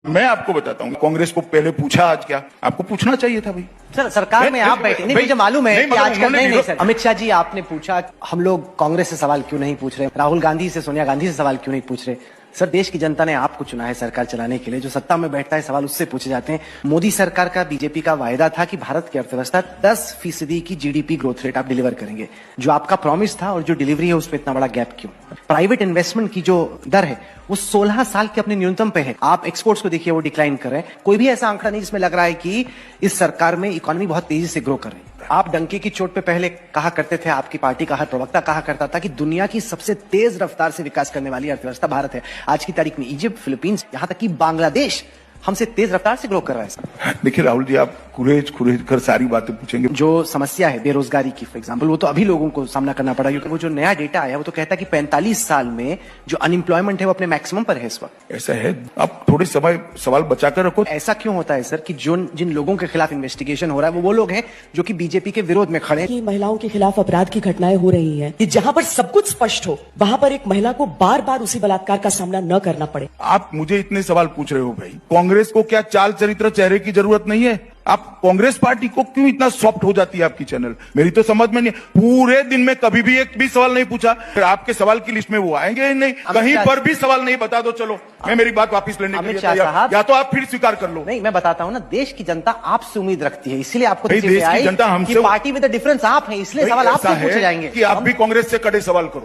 मैं आपको बताता हूँ, कांग्रेस को पहले पूछा आज क्या, आपको पूछना चाहिए था भाई। सर सरकार में आप बैठे नहीं, मुझे मालूम है कि आजकल नहीं सर। अमित शाह जी आपने पूछा हम लोग कांग्रेस से सवाल क्यों नहीं पूछ रहे, राहुल गांधी से सोनिया गांधी से सवाल क्यों नहीं पूछ रहे। सर देश की जनता ने आपको चुना है सरकार चलाने के लिए, जो सत्ता में बैठता है सवाल उससे पूछे जाते हैं। मोदी सरकार का बीजेपी का वायदा था कि भारत की अर्थव्यवस्था 10% की जीडीपी ग्रोथ रेट आप डिलीवर करेंगे। जो आपका प्रॉमिस था और जो डिलीवरी है उसमें इतना बड़ा गैप क्यों। प्राइवेट इन्वेस्टमेंट की जो दर है वो 16 साल के अपने न्यूनतम पे है। आप एक्सपोर्ट्स को देखिए वो डिक्लाइन कर रहे हैं। कोई भी ऐसा आंकड़ा नहीं जिसमें लग रहा है कि इस सरकार में इकोनॉमी बहुत तेजी से ग्रो कर रही है। आप डंके की चोट पे पहले कहा करते थे, आपकी पार्टी का हर प्रवक्ता कहा करता था कि दुनिया की सबसे तेज रफ्तार से विकास करने वाली अर्थव्यवस्था भारत है। आज की तारीख में इजिप्ट, फिलीपींस, यहां तक कि बांग्लादेश हमसे तेज रफ्तार से ग्रो कर रहा है सर। देखिए राहुल जी, आप कुरेज कर सारी बातें पूछेंगे। जो समस्या है बेरोजगारी की फॉर एग्जांपल, वो तो अभी लोगों को सामना करना पड़ा, क्योंकि वो जो नया डेटा आया वो तो कहता है कि 45 साल में जो अनएम्प्लॉयमेंट है वो अपने मैक्सिमम पर है इस वक्त। ऐसा है, आप थोड़े सवाल बचाकर रखो। ऐसा क्यों होता है सर कि जिन लोगों के खिलाफ इन्वेस्टिगेशन हो रहा है वो लोग हैं जो कि बीजेपी के विरोध में खड़े हैं। महिलाओं के खिलाफ अपराध की घटनाएं हो रही हैं, जहां पर सब कुछ स्पष्ट हो वहां पर एक महिला को बार बार उसी बलात्कार का सामना न करना पड़े। आप मुझे इतने सवाल पूछ रहे हो भाई, कांग्रेस को क्या चाल चरित्र चेहरे की जरूरत नहीं है? आप कांग्रेस पार्टी को क्यों इतना सॉफ्ट हो जाती है आपकी चैनल? मेरी तो समझ में नहीं। पूरे दिन में कभी भी एक भी सवाल नहीं पूछा, फिर आपके सवाल की लिस्ट में वो आएंगे ही नहीं। कहीं पर भी सवाल नहीं, बता दो चलो मैं मेरी बात वापस लेने के लिए तैयार, या तो आप फिर स्वीकार कर लो। नहीं मैं बताता हूं ना, देश की जनता आपसे उम्मीद रखती है, इसलिए आपको देश की जनता हमसे, पार्टी विद द डिफरेंस आप है, इसलिए सवाल आपसे पूछे जाएंगे कि आप भी कांग्रेस से कड़े सवाल करो।